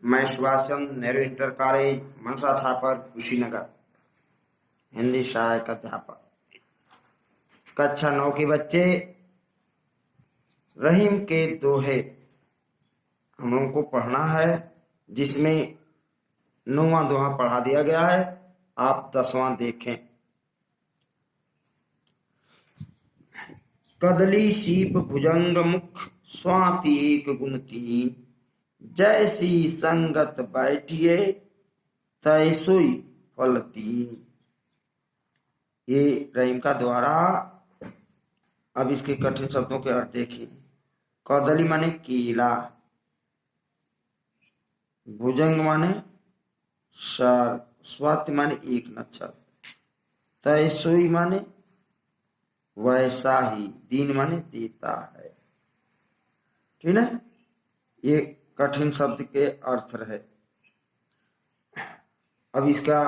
मैं Subhash Chandra Nehru inter college मनसा छापर कुशीनगर हिंदी सहायक अध्यापक। कक्षा 9 के बच्चे रहीम के दोहे हम लोगों को पढ़ना है, जिसमें 9वां दोहा पढ़ा दिया गया है। आप 10वां देखें। कदली सीप भुजंग मुख स्वाति एक गुण तीन, जैसी संगत बैठिए तैसोई फल तीन। ये रहीम का द्वारा। अब इसके कठिन शब्दों के अर्थ देखिए। कदली माने केला, भुजंग माने सर, स्वाति माने एक नक्षत्र, तैसोई माने वैसा ही, दीन माने देता है। ठीक है, ये कठिन शब्द के अर्थ रहे। अब इसका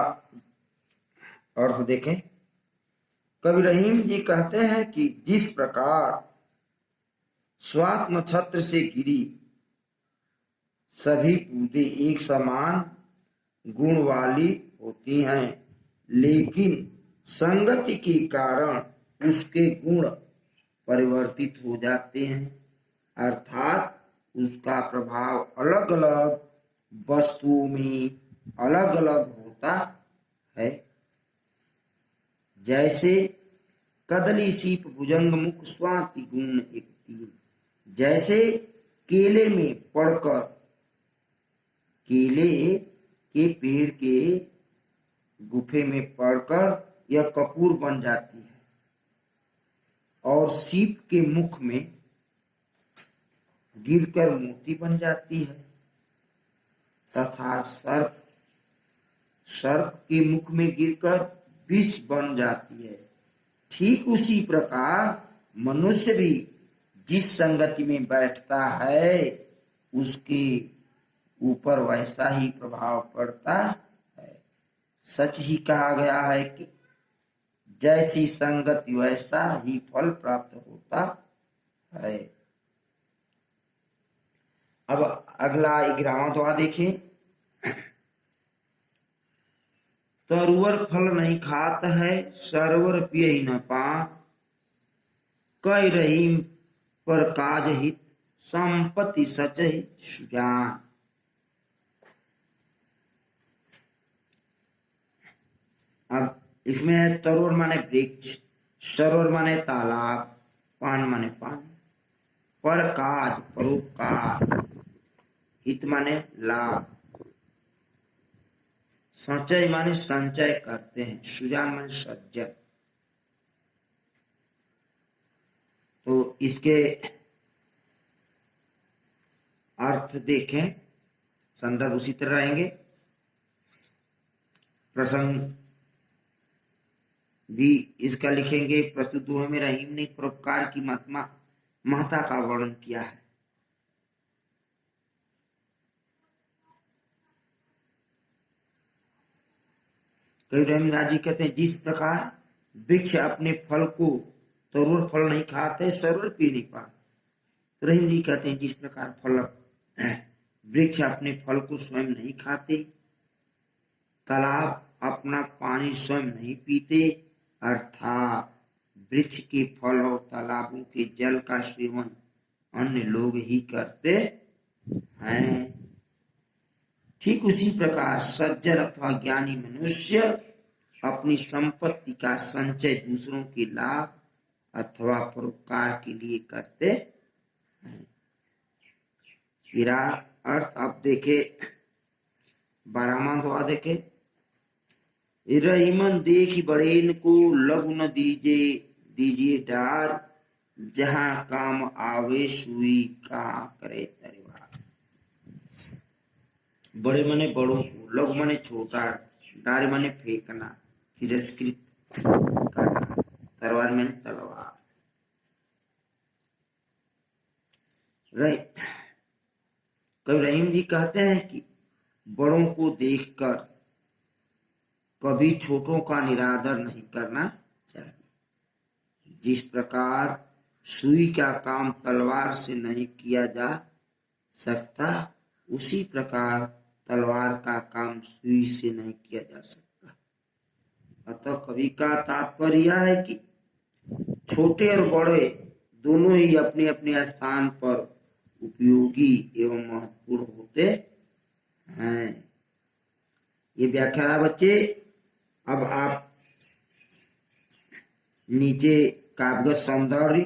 अर्थ देखें। कवि रहीम जी कहते हैं कि जिस प्रकार स्वात नक्षत्र से गिरी सभी बूंदे एक समान गुण वाली होती हैं, लेकिन संगति के कारण उसके गुण परिवर्तित हो जाते हैं, अर्थात उसका प्रभाव अलग अलग वस्तुओं में अलग अलग होता है। जैसे कदली सीप भुजंग मुख स्वाति गुण एक तीन। जैसे केले में पड़कर, केले के पेड़ के गुफे में पड़कर यह कपूर बन जाती है, और सीप के मुख में गिरकर मोती बन जाती है, तथा सर्प के मुख में गिरकर विष बन जाती है। ठीक उसी प्रकार मनुष्य भी जिस संगति में बैठता है उसके ऊपर वैसा ही प्रभाव पड़ता है। सच ही कहा गया है कि जैसी संगति वैसा ही फल प्राप्त होता है। अब अगला 11वां दोहा देखें। तरुवर फल नहीं खात है, सरवर पिय न पान, कई रहीम पर काज हित, संपत्ति सच ही सुजान। अब इसमें है तरुवर माने वृक्ष, सरोवर माने तालाब, पान माने पानी, पर काज परोपकार, हित माने लाभ, संचय माने संचय करते हैं, सुजान माने सज्जन। तो इसके अर्थ देखें, संदर्भ उसी तरह रहेंगे। प्रसंग भी इसका लिखेंगे। प्रस्तुत दोहे में रहीम ने परोपकार की महत्ता का वर्णन किया है। कवि रहीमदास जी कहते हैं जिस प्रकार वृक्ष अपने फल को, तरुवर फल नहीं खाते, सरोवर पी नहीं पाते। तो रहीम जी कहते हैं जिस प्रकार वृक्ष अपने फल को स्वयं नहीं खाते, तालाब अपना पानी स्वयं नहीं पीते, अर्थात वृक्ष के फल और तालाबों के जल का सेवन अन्य लोग ही करते हैं। ठीक उसी प्रकार सज्जन अथवा ज्ञानी मनुष्य अपनी संपत्ति का संचय दूसरों के लाभ अथवा परोपकार के लिए करते हैं। फिरा अर्थ अब देखे। 12वां दोहा देखे। रहीमन देखी बड़ेन को लघु न दीजिए डार, जहां काम आवे सुई का करे तरिवार। बड़े माने बड़ों को, लघु माने छोटा, डार माने फेंकना, तिरस्कृत करना, तलवार माने तलवार। कवि रहीम जी कहते हैं कि बड़ों को देखकर कभी छोटों का निरादर नहीं करना चाहिए। जिस प्रकार सुई का काम तलवार से नहीं किया जा सकता, उसी प्रकार तलवार का काम सुई से नहीं किया जा सकता। अतः कवि का तात्पर्य यह है कि छोटे और बड़े दोनों ही अपने अपने स्थान पर उपयोगी एवं महत्वपूर्ण होते हैं। ये व्याख्या है बच्चे। अब आप नीचे काव्यगत सौंदर्य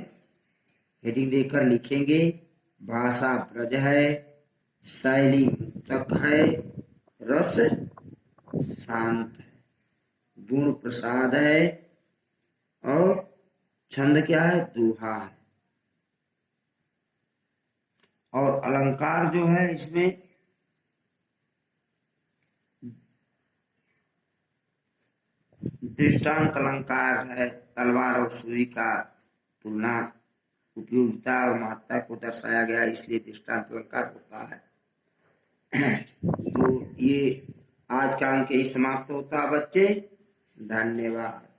हेडिंग देकर लिखेंगे। भाषा ब्रज है, शैली मुक्तक है, रस शांत है, गुण प्रसाद है और छंद क्या है? दोहा है। और अलंकार जो है इसमें दृष्टांत अलंकार है। तलवार और सुई का तुलना, उपयोगिता और महत्ता को दर्शाया गया, इसलिए दृष्टांत अलंकार होता है। तो ये आज का अंक यही समाप्त होता है बच्चे। धन्यवाद।